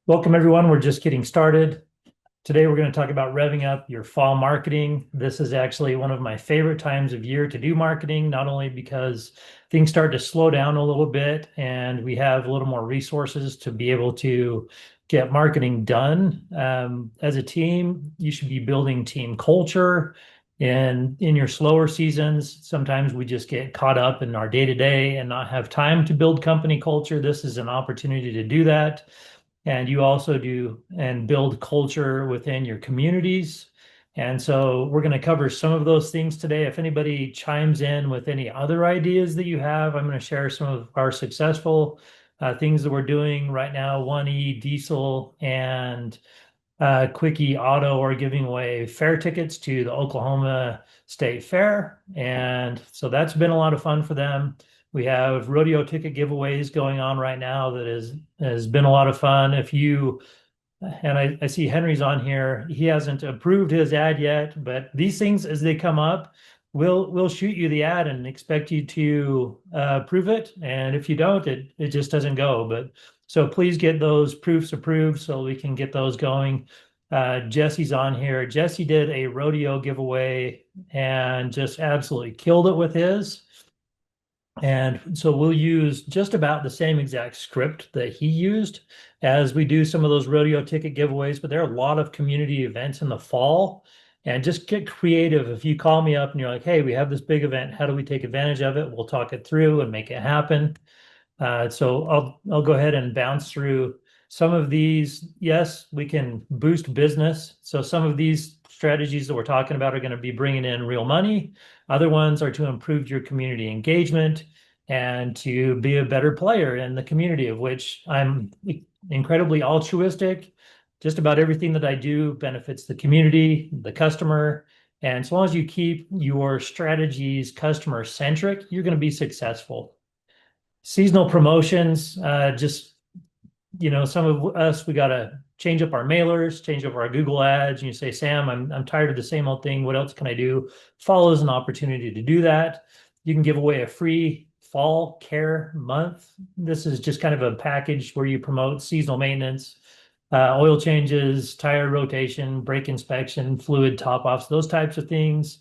Welcome, everyone. We're just getting started. Today, we're going to talk about revving up your fall marketing. This is actually one of my favorite times of year to do marketing, not only because things start to slow down a little bit and we have a little more resources to be able to get marketing done. As a team, you should be building team culture. And in your slower seasons, sometimes we just get caught up in our day to day and not have time to build company culture. This is an opportunity to do that. And you also do and build culture within your communities. And so we're going to cover some of those things today. If anybody chimes in with any other ideas that you have, I'm going to share some of our successful things that we're doing right now. 1E Diesel and Quickie Auto are giving away fair tickets to the Oklahoma State Fair. And so that's been a lot of fun for them. We have rodeo ticket giveaways going on right now that has been a lot of fun. If you and I see Henry's on here. He hasn't approved his ad yet, but these things as they come up, we'll shoot you the ad and expect you to approve it. And if you don't, it just doesn't go. But so please get those proofs approved so we can get those going. Jesse's on here. Jesse did a rodeo giveaway and just absolutely killed it with his. And so we'll use just about the same exact script that he used as we do some of those rodeo ticket giveaways. But there are a lot of community events in the fall. And just get creative. If you call me up and you're like, hey, we have this big event, how do we take advantage of it? We'll talk it through and make it happen. So I'll go ahead and bounce through some of these. Yes, we can boost business. So some of these strategies that we're talking about are going to be bringing in real money. Other ones are to improve your community engagement and to be a better player in the community, of which I'm incredibly altruistic. Just about everything that I do benefits the community, the customer. And as long as you keep your strategies customer centric, you're going to be successful. Seasonal promotions, just some of us, we got to change up our mailers, change up our Google ads. And you say, Sam, I'm tired of the same old thing. What else can I do? Fall is an opportunity to do that. You can give away a free fall care month. This is just kind of a package where you promote seasonal maintenance, oil changes, tire rotation, brake inspection, fluid top offs, those types of things.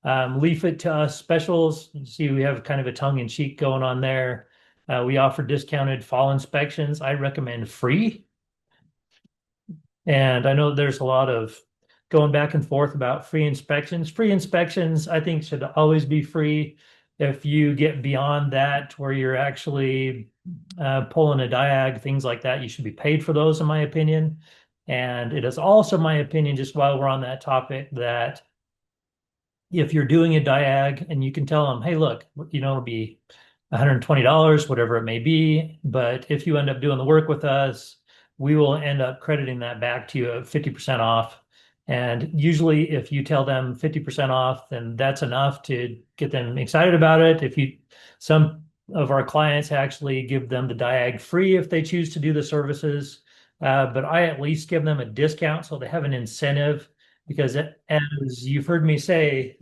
Leave it to us specials. You see, we have kind of a tongue in cheek going on there. We offer discounted fall inspections. I recommend free. And I know there's a lot of going back and forth about free inspections. Free inspections, I think, should always be free. If you get beyond that, where you're actually pulling a diag, things like that, you should be paid for those, in my opinion. And it is also my opinion, just while we're on that topic, that if you're doing a diag and you can tell them, hey, look, it'll be $120, whatever it may be. But if you end up doing the work with us, we will end up crediting that back to you at 50% off. And usually if you tell them 50% off, then that's enough to get them excited about it. Some of our clients actually give them the diag free if they choose to do the services. But I at least give them a discount so they have an incentive because as you've heard me say,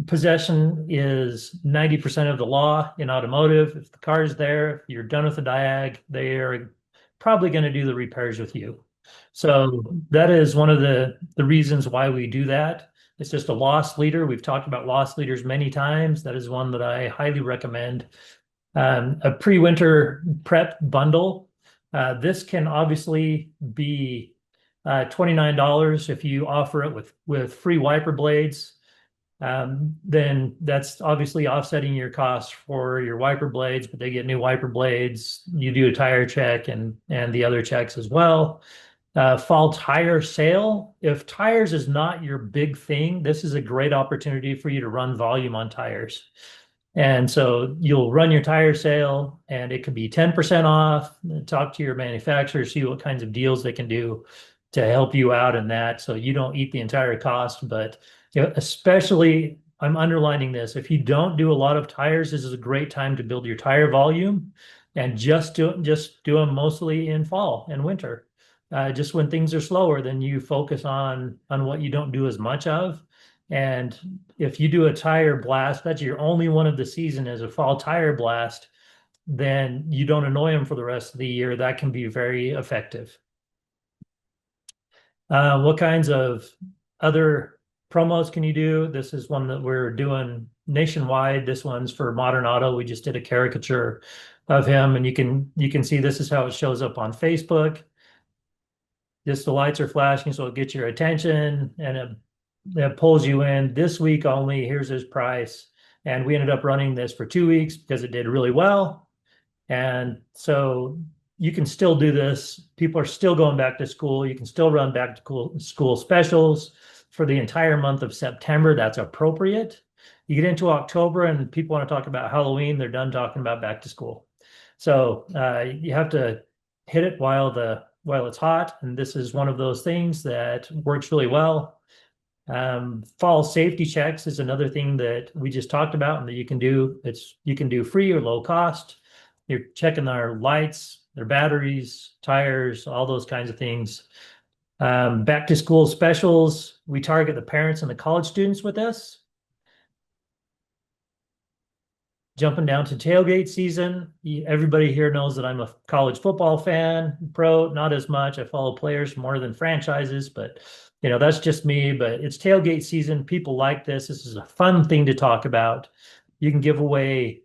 possession is 90% of the law in automotive. If the car is there, if you're done with the diag, they are probably going to do the repairs with you. So that is one of the reasons why we do that. It's just a loss leader. We've talked about loss leaders many times. That is one that I highly recommend. A pre-winter prep bundle. This can obviously be $29 if you offer it with free wiper blades. Then that's obviously offsetting your costs for your wiper blades, but they get new wiper blades. You do a tire check and the other checks as well. Fall tire sale. If tires is not your big thing, this is a great opportunity for you to run volume on tires. And so you'll run your tire sale and it could be 10% off. Talk to your manufacturer, see what kinds of deals they can do to help you out in that so you don't eat the entire cost. But especially, I'm underlining this, if you don't do a lot of tires, this is a great time to build your tire volume and just do them mostly in fall and winter. Just when things are slower, then you focus on what you don't do as much of. And if you do a tire blast, that's your only one of the season is a fall tire blast. then you don't annoy them for the rest of the year. That can be very effective. What kinds of other promos can you do? This is one that we're doing nationwide. This one's for Modern Auto. We just did a caricature of him, and you can see this is how it shows up on Facebook. Just the lights are flashing, so it gets your attention, and it pulls you in. This week only, here's his price. And we ended up running this for 2 weeks because it did really well. And so you can still do this. People are still going back to school. You can still run back to school specials for the entire month of September. That's appropriate. You get into October and people want to talk about Halloween, they're done talking about back to school. So you have to hit it while it's hot. And this is one of those things that works really well. Fall safety checks is another thing that we just talked about and that you can do. You can do free or low cost. You're checking their lights, their batteries, tires, all those kinds of things. Back to school specials, we target the parents and the college students with this. Jumping down to tailgate season, everybody here knows that I'm a college football fan, pro, not as much. I follow players more than franchises, but that's just me. But it's tailgate season. People like this. This is a fun thing to talk about. You can give away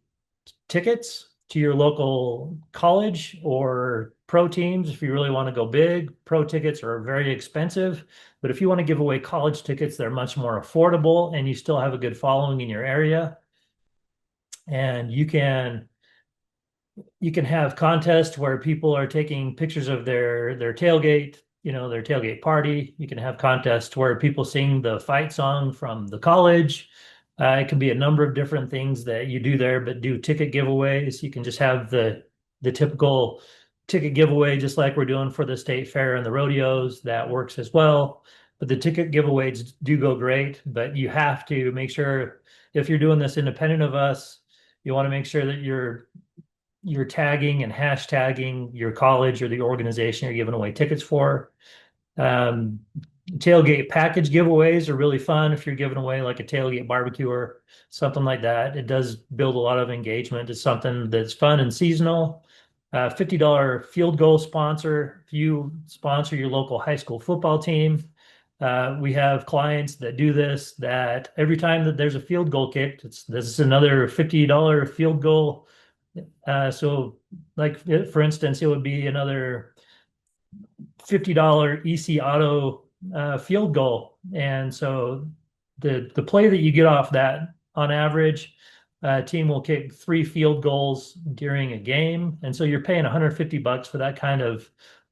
tickets to your local college or pro teams if you really want to go big. Pro tickets are very expensive, but if you want to give away college tickets, they're much more affordable and you still have a good following in your area. And you can have contests where people are taking pictures of their tailgate, their tailgate party. You can have contests where people sing the fight song from the college. It can be a number of different things that you do there, but do ticket giveaways. You can just have the typical ticket giveaway, just like we're doing for the state fair and the rodeos. That works as well. But the ticket giveaways do go great, but you have to make sure if you're doing this independent of us, you want to make sure that you're tagging and hashtagging your college or the organization you're giving away tickets for. Um, Tailgate package giveaways are really fun if you're giving away like a tailgate barbecue or something like that. It does build a lot of engagement. It's something that's fun and seasonal. $50 field goal sponsor. If you sponsor your local high school football team, we have clients that do this, that every time that there's a field goal kicked, this is another $50 field goal. So like, for instance, it would be another $50 EC Auto field goal. And so the play that you get off that, on average, team will kick 3 field goals during a game. And so you're paying $150 for that kind of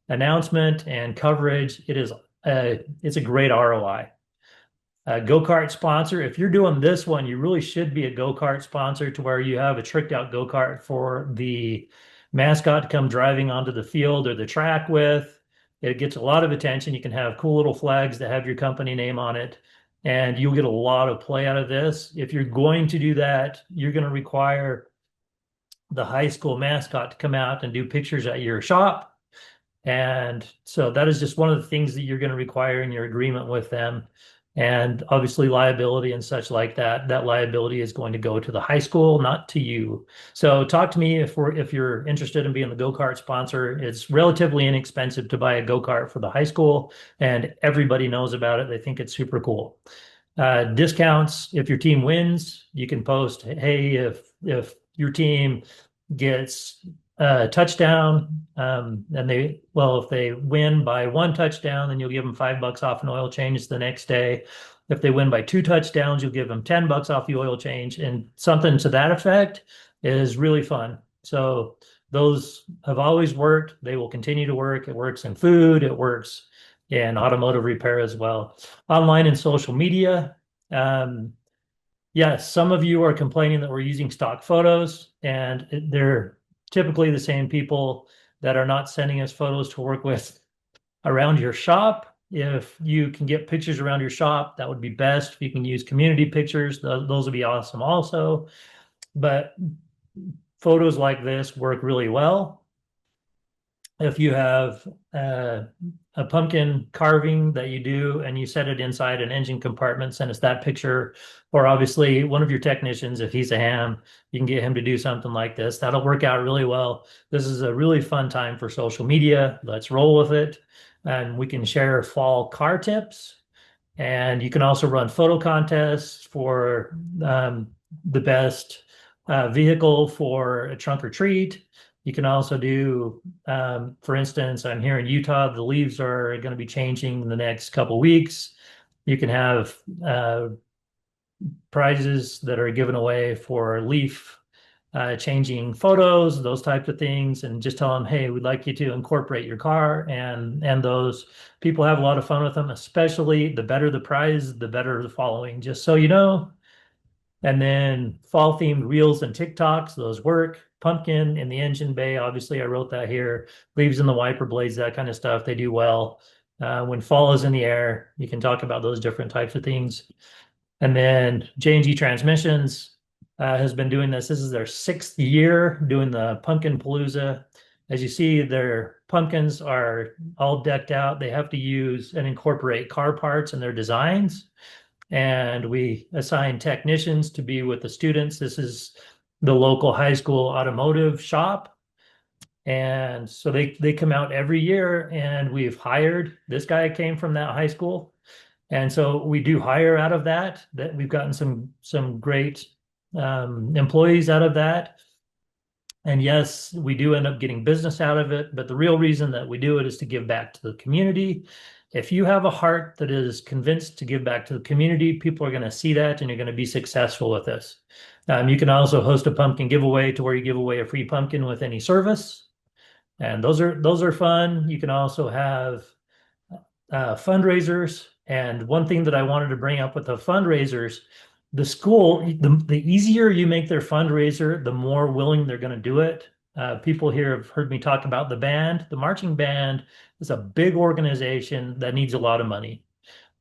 announcement and coverage. It's a great ROI. Go-kart sponsor. If you're doing this one, you really should be a go-kart sponsor to where you have a tricked out go-kart for the mascot to come driving onto the field or the track with. It gets a lot of attention. You can have cool little flags that have your company name on it, and you'll get a lot of play out of this. If you're going to do that, you're going to require the high school mascot to come out and do pictures at your shop. And so that is just one of the things that you're going to require in your agreement with them. And obviously liability and such like that, that liability is going to go to the high school, not to you. So talk to me if you're interested in being the go-kart sponsor. It's relatively inexpensive to buy a go-kart for the high school, and everybody knows about it. They think it's super cool. Discounts, if your team wins, you can post, hey, if your team gets a touchdown, and if they win by 1 touchdown, then you'll give them $5 off an oil change the next day. If they win by 2 touchdowns, you'll give them $10 off the oil change, and something to that effect is really fun. So those have always worked. They will continue to work. It works in food. It works in automotive repair as well. Online and social media. Yes, some of you are complaining that we're using stock photos, and they're typically the same people that are not sending us photos to work with around your shop. If you can get pictures around your shop, that would be best. If you can use community pictures, those would be awesome also. But photos like this work really well. if you have a pumpkin carving that you do and you set it inside an engine compartment, send us that picture. Or obviously, one of your technicians, if he's a ham, you can get him to do something like this. That'll work out really well. This is a really fun time for social media. Let's roll with it. And we can share fall car tips. And you can also run photo contests for the best vehicle for a trunk or treat. You can also do, for instance, I'm here in Utah, the leaves are going to be changing in the next couple weeks. You can have prizes that are given away for leaf changing photos, those types of things, and just tell them, hey, we'd like you to incorporate your car, and those people have a lot of fun with them, especially the better the prize, the better the following, just so you know. And then fall themed reels and TikToks, those work. Pumpkin in the engine bay, obviously, I wrote that here. Leaves in the wiper blades, that kind of stuff, they do well. When fall is in the air, you can talk about those different types of things. And then J&G Transmissions has been doing this. This is their 6th year doing the Pumpkin Palooza. As you see, their pumpkins are all decked out. They have to use and incorporate car parts in their designs. And we assign technicians to be with the students. This is the local high school automotive shop. And so they come out every year, and we've hired, this guy came from that high school. And so we do hire out of that we've gotten some great employees out of that. And yes, we do end up getting business out of it, but the real reason that we do it is to give back to the community. If you have a heart that is convinced to give back to the community, people are going to see that and you're going to be successful with this. You can also host a pumpkin giveaway to where you give away a free pumpkin with any service. And those are fun. You can also have fundraisers. And one thing that I wanted to bring up with the fundraisers, the school, the easier you make their fundraiser, the more willing they're going to do it. People here have heard me talk about the band. The marching band is a big organization that needs a lot of money.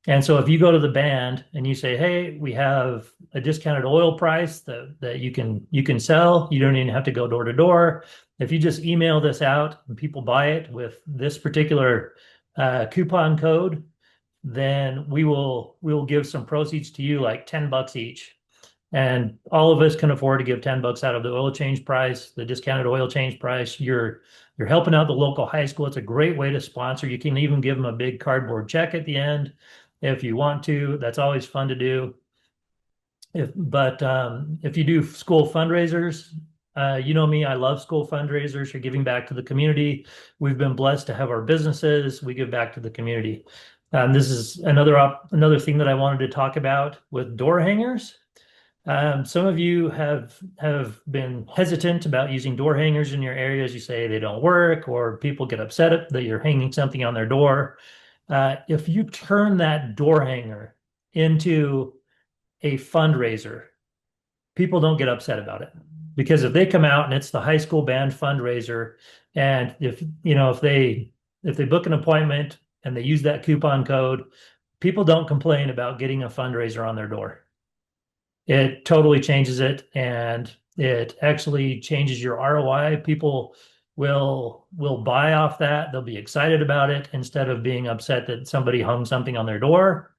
And so if you go to the band and you say, hey, we have a discounted oil price that you can sell, you don't even have to go door to door. If you just email this out and people buy it with this particular coupon code, then we will give some proceeds to you, like $10 each. And all of us can afford to give $10 out of the oil change price, the discounted oil change price. You're helping out the local high school. It's a great way to sponsor. You can even give them a big cardboard check at the end if you want to. That's always fun to do. If you do school fundraisers, you know me, I love school fundraisers. You're giving back to the community. We've been blessed to have our businesses. We give back to the community. This is another thing that I wanted to talk about with door hangers. Some of you have been hesitant about using door hangers in your areas. You say they don't work, or people get upset that you're hanging something on their door. If you turn that door hanger into a fundraiser, people don't get upset about it. Because if they come out and it's the high school band fundraiser, and if they book an appointment and they use that coupon code, people don't complain about getting a fundraiser on their door. It totally changes it, and it actually changes your ROI. People will buy off that. They'll be excited about it instead of being upset that somebody hung something on their door.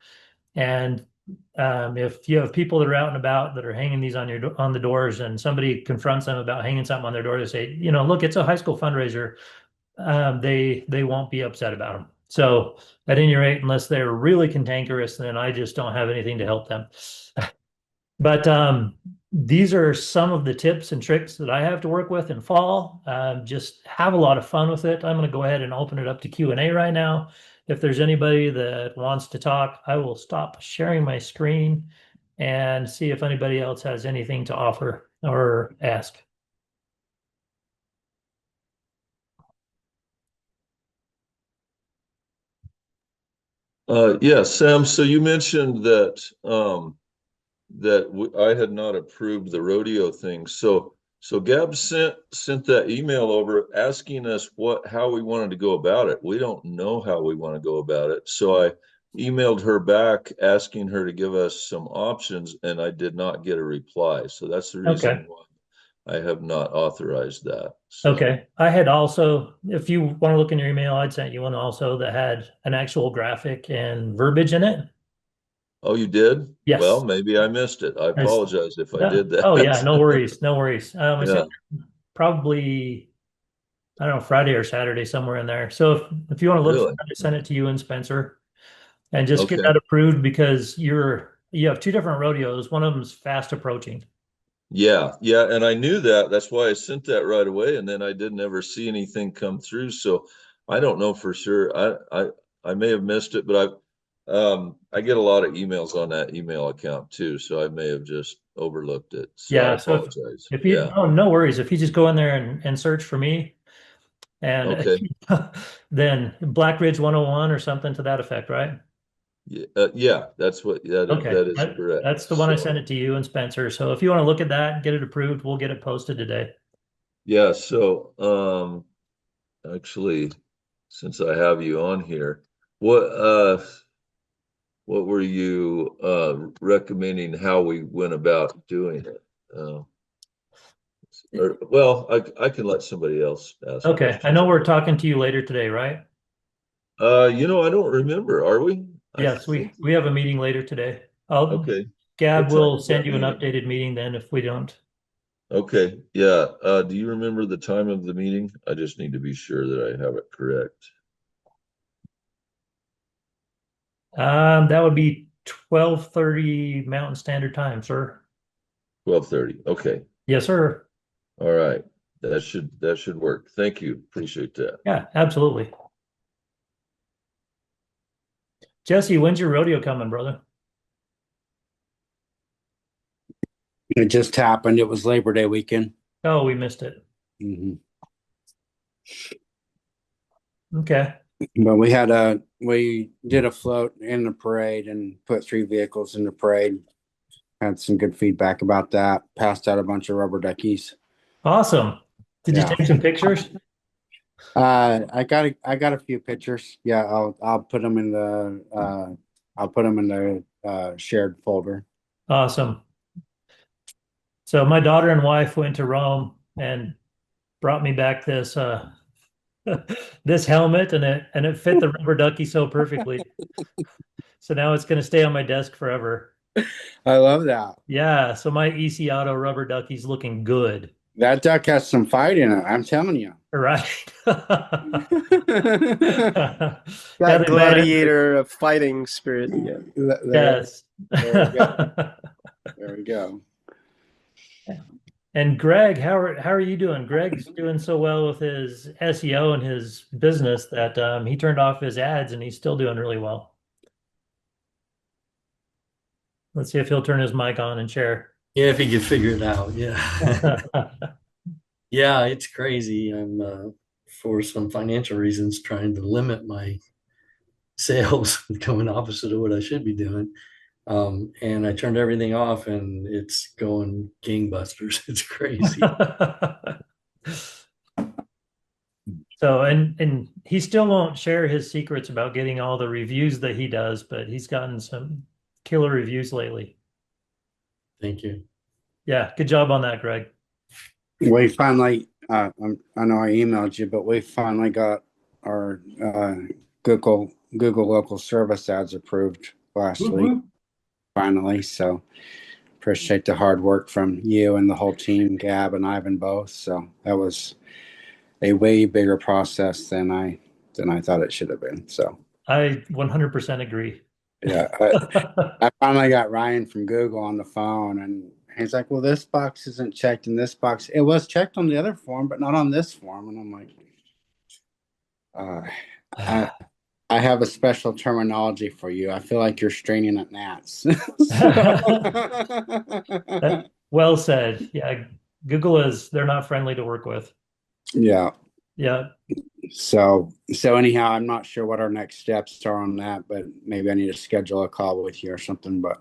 And if you have people that are out and about that are hanging these on the doors, and somebody confronts them about hanging something on their door, they say, look, it's a high school fundraiser. They won't be upset about them. So at any rate, unless they're really cantankerous, then I just don't have anything to help them. But these are some of the tips and tricks that I have to work with in fall. Just have a lot of fun with it. I'm going to go ahead and open it up to Q&A right now. If there's anybody that wants to talk, I will stop sharing my screen and see if anybody else has anything to offer or ask. Yeah, Sam, so you mentioned that I had not approved the rodeo thing. So Gab sent that email over asking us how we wanted to go about it. We don't know how we want to go about it. So I emailed her back asking her to give us some options, and I did not get a reply. So that's the Okay. reason why I have not authorized that. So, Okay. I had also, if you want to look in your email, I'd sent you one also that had an actual graphic and verbiage in it. oh, you did? Well, Yes. maybe I missed it. I As, apologize if I did oh yeah, that. no worries. No worries. I Yeah, sent probably, I don't know, Friday or Saturday, somewhere in there. So if you want to look for really. it, I send it to you and Spencer and just get Okay. that approved because you have two different rodeos. One of them's fast approaching. Yeah, yeah, and I knew that. That's why I sent that right away, and then I didn't ever see anything come through. So I don't know for sure. I may have missed it, but I get a lot of emails on that email account too, so I may have just overlooked it. So I Yeah. So apologize. if you, Yeah. oh, no worries. If you just go in there and search for me and Okay. then Black Ridge 101 or something to that effect, right? Yeah, yeah, that's what Okay. that is correct. That's the one I So sent it to you and Spencer. So if you want to look at that and get it approved, we'll get it posted today. yeah, so actually, since I have you on here, what what were you recommending how we went about doing it? Uh, well, I can let somebody else ask Okay. I questions. know we're talking to you later today, right? I don't remember. Are we? I Yes, think. we have a meeting later today. I'll Okay. What Gab time will is send that you an meeting? updated meeting then if we don't. Okay. Yeah. Do you remember the time of the meeting? I just need to be sure that I have it correct. That would be 12:30 Mountain Standard Time, sir. 12:30. Okay. Yes, sir. All right. That should work. Thank you. Appreciate that. Yeah, absolutely. Jesse, when's your rodeo coming, brother? It just happened. It was Labor Day weekend. Oh, we missed it. hmm Okay. But we did a float in the parade and put three vehicles in the parade. Had some good feedback about that. Passed out a bunch of rubber duckies. Awesome. Did you Yeah. take some pictures? I got a few pictures. Yeah, I'll put them in the shared folder. Awesome. So my daughter and wife went to Rome and brought me back this this helmet and it fit the rubber ducky so perfectly. So now it's going to stay on my desk forever. I love that. Yeah, so my EC Auto rubber ducky's looking good. That duck has some fight in it. I'm telling you. Right. Yeah, That they brought it. gladiator fighting spirit. Yeah. There, Yes. there we go. There we go. And Greg, how are you doing? Greg's doing so well with his SEO and his business that he turned off his ads and he's still doing really well. Let's see if he'll turn his mic on and share. Yeah, if he could figure it out. Yeah. Yeah, it's crazy. I'm for some financial reasons trying to limit my sales going opposite of what I should be doing. And I turned everything off and it's going gangbusters. It's crazy. So, and he still won't share his secrets about getting all the reviews that he does, but he's gotten some killer reviews lately. Thank you. Yeah, good job on that, Greg. We finally, I know I emailed you, but we finally got our Google local service ads approved last week. Woo-hoo. Finally, so appreciate the hard work from you and the whole team, Gab and Ivan both. So that was a way bigger process than I thought it should have been. So I 100% agree. yeah, I finally got Ryan from Google on the phone, and he's like, "Well, this box isn't checked in this box. It was checked on the other form, but not on this form." And I'm like, I I have a special terminology for you. I feel like you're straining at gnats. Well said. Yeah, Google they're not friendly to work with. Yeah. Yeah. So anyhow, I'm not sure what our next steps are on that, but maybe I need to schedule a call with you or something. But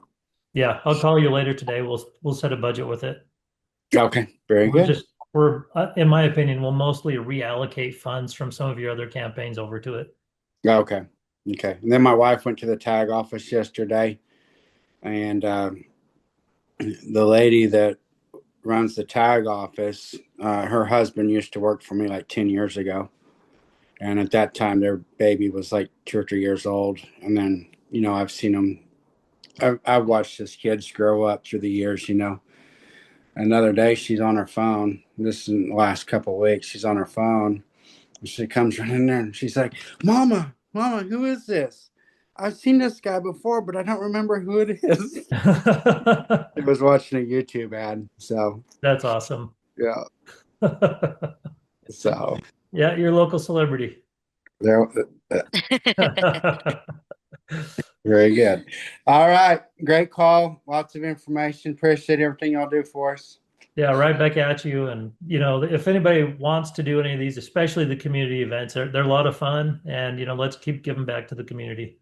Yeah, I'll call you later today. We'll set a budget with it. okay, very We're good. just we're in my opinion, we'll mostly reallocate funds from some of your other campaigns over to it. Okay. Okay. And then my wife went to the tag office yesterday, and the lady that runs the tag office. Her husband used to work for me like 10 years ago. And at that time, their baby was like 2 or 3 years old. And then, I've seen them. I've watched his kids grow up through the years. Another day, she's on her phone. This is in the last couple of weeks. She's on her phone. And she comes right in there and she's like, Mama, Mama, who is this? I've seen this guy before, but I don't remember who it is. I was watching a YouTube ad. So, That's awesome. yeah. So, Yeah, your local celebrity. there, very good. All right. Great call. Lots of information. Appreciate everything y'all do for us. Yeah, right back at you. And if anybody wants to do any of these, especially the community events, they're a lot of fun. And let's keep giving back to the community.